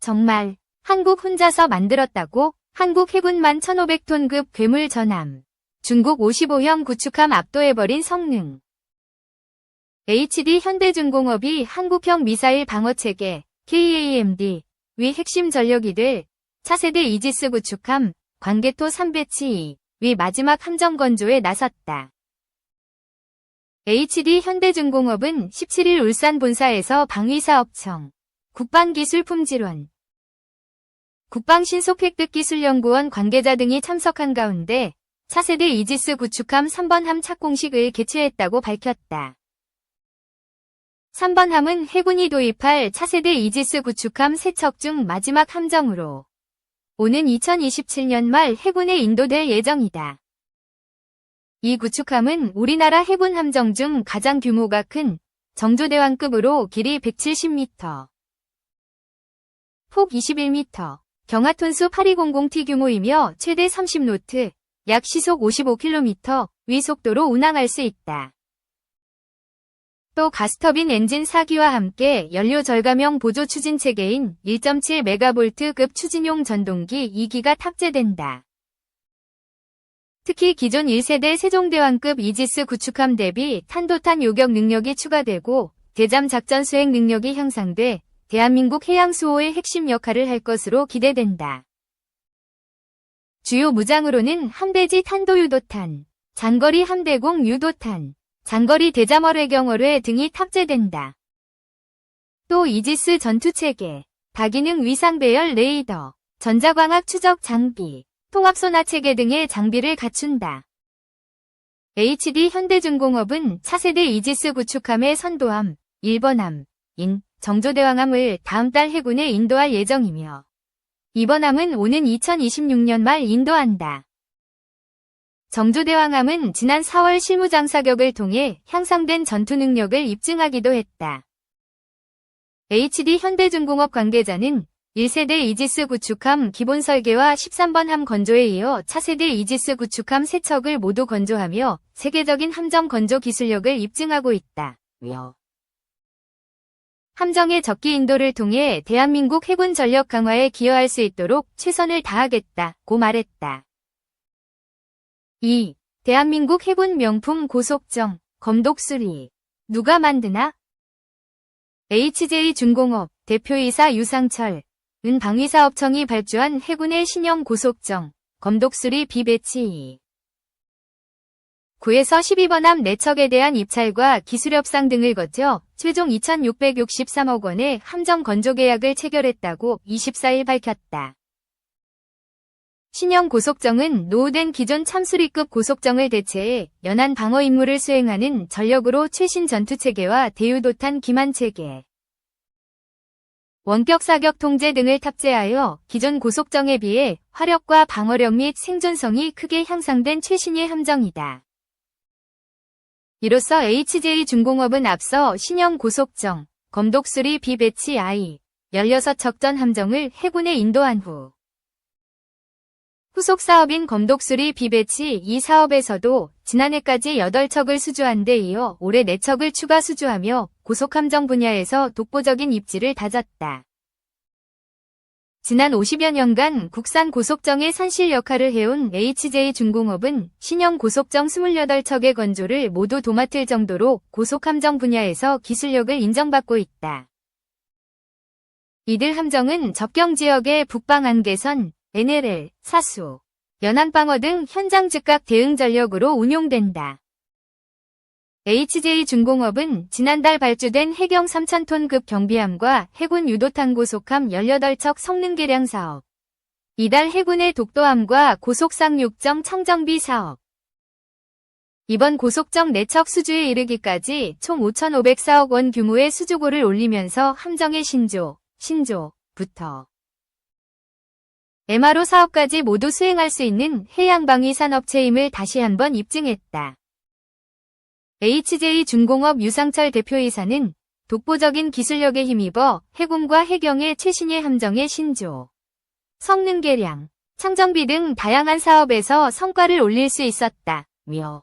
정말 한국 혼자서 만들었다고? 한국 해군만 1500톤급 괴물 전함. 중국 55형 구축함 압도해버린 성능. HD 현대중공업이 한국형 미사일 방어체계 KAMD 위 핵심 전력이 될 차세대 이지스 구축함 광개토 3배치 2 위 마지막 함정 건조에 나섰다. HD 현대중공업은 17일 울산 본사에서 방위사업청, 국방기술품질원, 국방신속획득기술연구원 관계자 등이 참석한 가운데 차세대 이지스 구축함 3번 함 착공식을 개최했다고 밝혔다. 3번 함은 해군이 도입할 차세대 이지스 구축함 3척 중 마지막 함정으로 오는 2027년 말 해군에 인도될 예정이다. 이 구축함은 우리나라 해군 함정 중 가장 규모가 큰 정조대왕급으로 길이 170m, 폭 21m, 경하톤수 8200T 규모이며 최대 30노트, 약 시속 55km 위 속도로 운항할 수 있다. 또 가스터빈 엔진 4기와 함께 연료 절감형 보조 추진 체계인 1.7메가볼트급 추진용 전동기 2기가 탑재된다. 특히 기존 1세대 세종대왕급 이지스 구축함 대비 탄도탄 요격 능력이 추가되고 대잠 작전 수행 능력이 향상돼 대한민국 해양수호의 핵심 역할을 할 것으로 기대된다. 주요 무장으로는 함대지 탄도유도탄, 장거리 함대공 유도탄, 장거리 대잠어뢰경어뢰 등이 탑재된다. 또 이지스 전투체계, 다기능 위상배열 레이더, 전자광학 추적 장비, 통합소나체계 등의 장비를 갖춘다. HD 현대중공업은 차세대 이지스 구축함의 선도함, 1번함, 인 정조대왕함을 다음 달 해군에 인도할 예정이며 이번 함은 오는 2026년 말 인도한다. 정조대왕함은 지난 4월 실무장사격을 통해 향상된 전투 능력을 입증하기도 했다. HD 현대중공업 관계자는 1세대 이지스 구축함 기본 설계와 13번 함 건조에 이어 차세대 이지스 구축함 3척을 모두 건조하며 세계적인 함정 건조 기술력을 입증하고 있다. 함정의 적기 인도를 통해 대한민국 해군 전력 강화에 기여할 수 있도록 최선을 다하겠다고 말했다. 2. 대한민국 해군 명품 고속정, 검독수리. 누가 만드나? HJ중공업 대표이사 유상철, 은 방위사업청이 발주한 해군의 신형 고속정, 검독수리 B배치 9에서 12번함 4척에 대한 입찰과 기술협상 등을 거쳐 최종 2,663억 원의 함정 건조 계약을 체결했다고 24일 밝혔다. 신형 고속정은 노후된 기존 참수리급 고속정을 대체해 연안 방어 임무를 수행하는 전력으로 최신 전투체계와 대유도탄 기만체계, 원격 사격 통제 등을 탑재하여 기존 고속정에 비해 화력과 방어력 및 생존성이 크게 향상된 최신의 함정이다. 이로써 HJ중공업은 앞서 신형 고속정, 검독수리 B배치 I, 16척 전 함정을 해군에 인도한 후 후속 사업인 검독수리 B배치 이 사업에서도 지난해까지 8척을 수주한 데 이어 올해 4척을 추가 수주하며 고속함정 분야에서 독보적인 입지를 다졌다. 지난 50여 년간 국산 고속정의 산실 역할을 해온 HJ중공업은 신형 고속정 28척의 건조를 모두 도맡을 정도로 고속함정 분야에서 기술력을 인정받고 있다. 이들 함정은 접경지역의 북방안개선, NLL, 사수, 연안방어 등 현장 즉각 대응 전력으로 운용된다. HJ중공업은 지난달 발주된 해경 3,000톤급 경비함과 해군 유도탄 고속함 18척 성능 개량 사업, 이달 해군의 독도함과 고속상륙정 청정비 사업, 이번 고속정 4척 수주에 이르기까지 총 5,504억 원 규모의 수주고를 올리면서 함정의 신조부터 MRO 사업까지 모두 수행할 수 있는 해양방위 산업체임을 다시 한번 입증했다. HJ중공업 유상철 대표이사는 독보적인 기술력에 힘입어 해군과 해경의 최신의 함정의 신조, 성능 개량, 창정비 등 다양한 사업에서 성과를 올릴 수 있었다며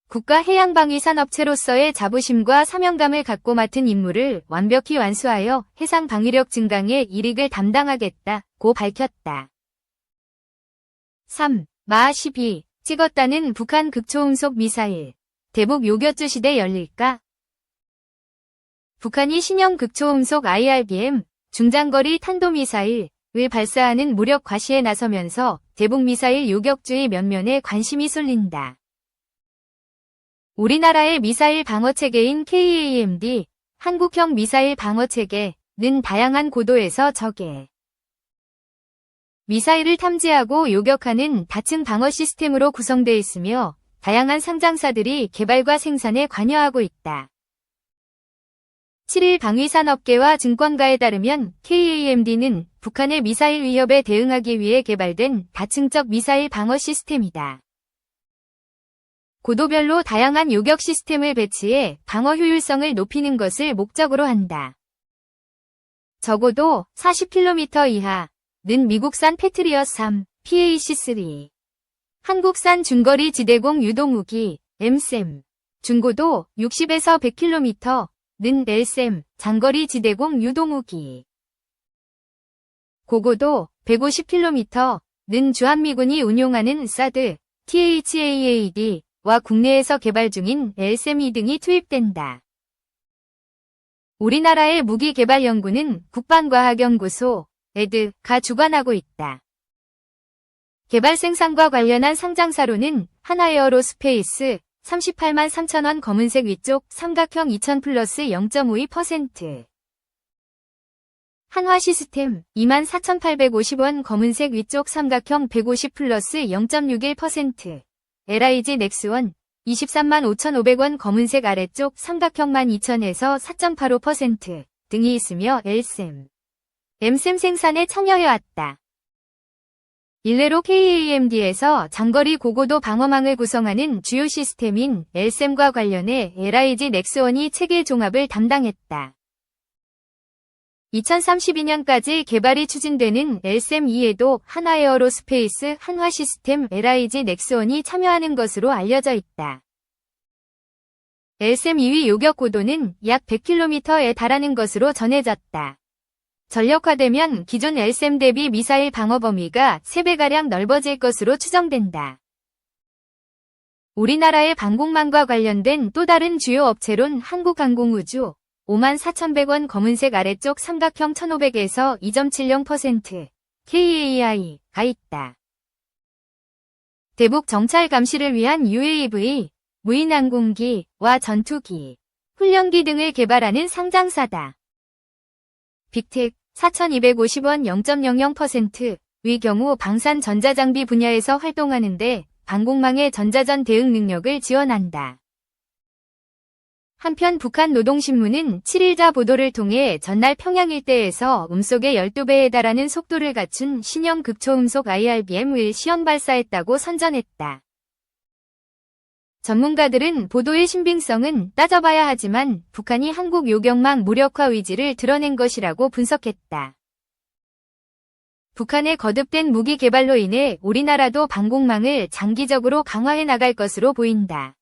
국가해양방위산업체로서의 자부심과 사명감을 갖고 맡은 임무를 완벽히 완수하여 해상 방위력 증강에 일익을 담당하겠다고 밝혔다. 3. 마 12. 찍었다는 북한 극초음속 미사일. 대북 요격주 시대 열릴까? 북한이 신형 극초음속 IRBM 중장거리 탄도미사일을 발사하는 무력 과시에 나서면서 대북 미사일 요격주의 면면에 관심이 쏠린다. 우리나라의 미사일 방어체계인 KAMD, 한국형 미사일 방어체계는 다양한 고도에서 적의 미사일을 탐지하고 요격하는 다층 방어 시스템으로 구성되어 있으며 다양한 상장사들이 개발과 생산에 관여하고 있다. 7일 방위산업계와 증권가에 따르면 KAMD는 북한의 미사일 위협에 대응하기 위해 개발된 다층적 미사일 방어 시스템이다. 고도별로 다양한 요격 시스템을 배치해 방어 효율성을 높이는 것을 목적으로 한다. 적어도 40km 이하는 미국산 패트리엇 3, PAC-3, 한국산 중거리 지대공 유도무기, MSAM, 중고도 60에서 100km는 LSAM, 장거리 지대공 유도무기, 고고도 150km는 주한미군이 운용하는 사드, THAAD, 와 국내에서 개발 중인 LSAM 등이 투입된다. 우리나라의 무기개발연구는 국방과학연구소, ED가 주관하고 있다. 개발 생산과 관련한 상장사로는 하나에어로스페이스 38만 3천원 검은색 위쪽 삼각형 2000 플러스 0.52%, 한화시스템 24,850원 검은색 위쪽 삼각형 150 플러스 0.61%, LIG 넥스원 23만 5,500원 검은색 아래쪽 삼각형 12,000에서 4.85% 등이 있으며 LSAM, MSAM 생산에 참여해왔다. 일례로 KAMD에서 장거리 고고도 방어망을 구성하는 주요 시스템인 LSAM과 관련해 LIG 넥스원이 체계 종합을 담당했다. 2032년까지 개발이 추진되는 LSAM-2에도 하나에어로스페이스, 한화시스템, LIG 넥스원이 참여하는 것으로 알려져 있다. LSAM-2위 요격 고도는 약 100km에 달하는 것으로 전해졌다. 전력화되면 기존 LSAM 대비 미사일 방어 범위가 3배가량 넓어질 것으로 추정된다. 우리나라의 방공망과 관련된 또 다른 주요 업체론 한국항공우주 54,100원 검은색 아래쪽 삼각형 1,500에서 2.70% KAI가 있다. 대북 정찰 감시를 위한 UAV, 무인항공기와 전투기, 훈련기 등을 개발하는 상장사다. 빅텍 4,250원 0.00%의 경우 방산 전자장비 분야에서 활동하는데 방공망의 전자전 대응 능력을 지원한다. 한편 북한 노동신문은 7일자 보도를 통해 전날 평양 일대에서 음속의 12배에 달하는 속도를 갖춘 신형 극초음속 IRBM을 시험 발사했다고 선전했다. 전문가들은 보도의 신빙성은 따져봐야 하지만 북한이 한국 요격망 무력화 의지를 드러낸 것이라고 분석했다. 북한의 거듭된 무기 개발로 인해 우리나라도 방공망을 장기적으로 강화해 나갈 것으로 보인다.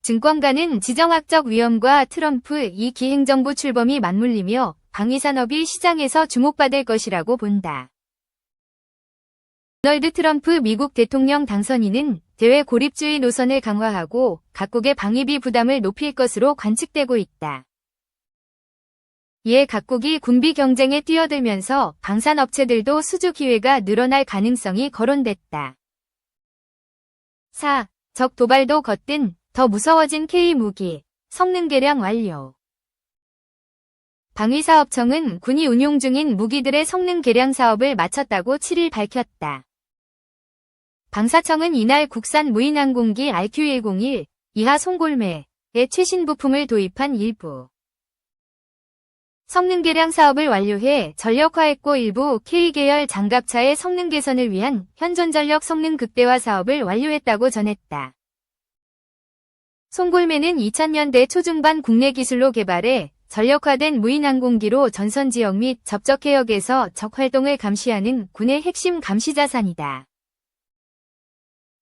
증권가는 지정학적 위험과 트럼프 2기 행정부 출범이 맞물리며 방위산업이 시장에서 주목받을 것이라고 본다. 도널드 트럼프 미국 대통령 당선인은 대외 고립주의 노선을 강화하고 각국의 방위비 부담을 높일 것으로 관측되고 있다. 이에 각국이 군비 경쟁에 뛰어들면서 방산업체들도 수주 기회가 늘어날 가능성이 거론됐다. 4. 적 도발도 겉든 더 무서워진 K무기, 성능 개량 완료. 방위사업청은 군이 운용 중인 무기들의 성능 개량 사업을 마쳤다고 7일 밝혔다. 방사청은 이날 국산 무인항공기 RQ-101 이하 송골매의 최신 부품을 도입한 일부 성능 개량 사업을 완료해 전력화했고 일부 K계열 장갑차의 성능 개선을 위한 현존전력 성능 극대화 사업을 완료했다고 전했다. 송골매는 2000년대 초중반 국내 기술로 개발해 전력화된 무인항공기로 전선 지역 및 접적 해역에서 적 활동을 감시하는 군의 핵심 감시 자산이다.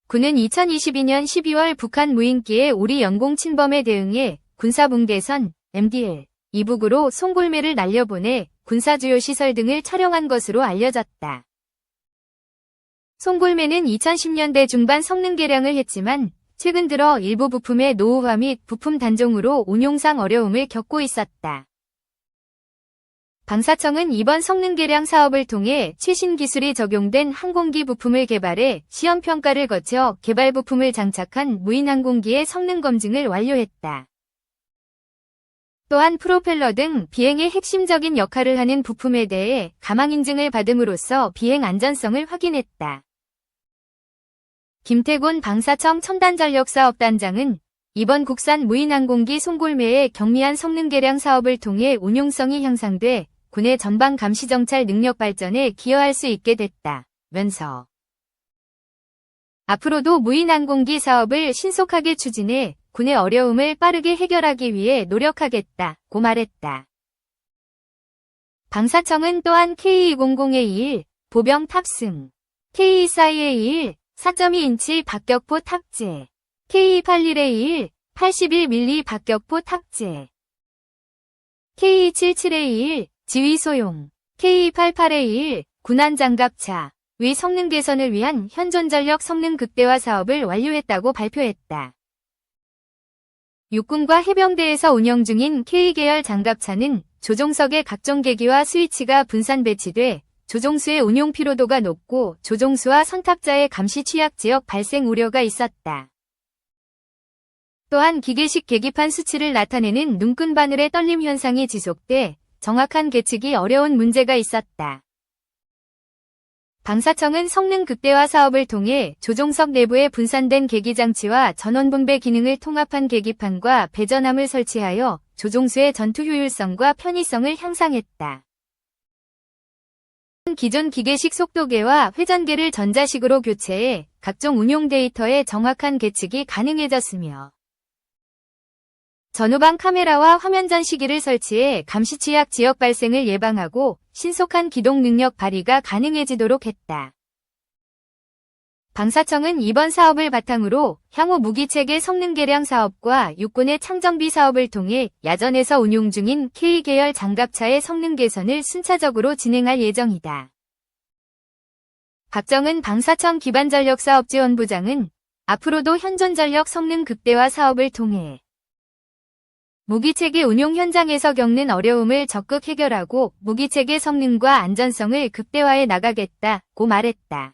군은 2022년 12월 북한 무인기의 우리 영공 침범에 대응해 군사분계선, MDL, 이북으로 송골매를 날려보내 군사주요 시설 등을 촬영한 것으로 알려졌다. 송골매는 2010년대 중반 성능 개량을 했지만 최근 들어 일부 부품의 노후화 및 부품 단종으로 운용상 어려움을 겪고 있었다. 방사청은 이번 성능 개량 사업을 통해 최신 기술이 적용된 항공기 부품을 개발해 시험 평가를 거쳐 개발 부품을 장착한 무인 항공기의 성능 검증을 완료했다. 또한 프로펠러 등 비행의 핵심적인 역할을 하는 부품에 대해 가망 인증을 받음으로써 비행 안전성을 확인했다. 김태곤 방사청 첨단전력사업단장은 이번 국산 무인항공기 송골매의 경미한 성능 개량 사업을 통해 운용성이 향상돼 군의 전방 감시 정찰 능력 발전에 기여할 수 있게 됐다면서 앞으로도 무인항공기 사업을 신속하게 추진해 군의 어려움을 빠르게 해결하기 위해 노력하겠다고 말했다. 방사청은 또한 K200A1 보병 탑승, K242A1 4.2인치 박격포 탑재, K281A1 81mm 박격포 탑재, K277A1 지휘 소용, K288A1 군안장갑차 위 성능 개선을 위한 현존전력 성능 극대화 사업을 완료했다고 발표했다. 육군과 해병대에서 운영 중인 K계열 장갑차는 조종석의 각종 계기와 스위치가 분산 배치돼 조종수의 운용 피로도가 높고 조종수와 선탑자의 감시 취약 지역 발생 우려가 있었다. 또한 기계식 계기판 수치를 나타내는 눈끈 바늘의 떨림 현상이 지속돼 정확한 계측이 어려운 문제가 있었다. 방사청은 성능 극대화 사업을 통해 조종석 내부에 분산된 계기장치와 전원분배 기능을 통합한 계기판과 배전함을 설치하여 조종수의 전투 효율성과 편의성을 향상했다. 기존 기계식 속도계와 회전계를 전자식으로 교체해 각종 운용 데이터의 정확한 계측이 가능해졌으며 전후방 카메라와 화면 전시기를 설치해 감시 취약 지역 발생을 예방하고 신속한 기동 능력 발휘가 가능해지도록 했다. 방사청은 이번 사업을 바탕으로 향후 무기체계 성능 개량 사업과 육군의 창정비 사업을 통해 야전에서 운용 중인 K계열 장갑차의 성능 개선을 순차적으로 진행할 예정이다. 박정은 방사청 기반전력사업지원부장은 앞으로도 현존전력 성능 극대화 사업을 통해 무기체계 운용 현장에서 겪는 어려움을 적극 해결하고 무기체계 성능과 안전성을 극대화해 나가겠다고 말했다.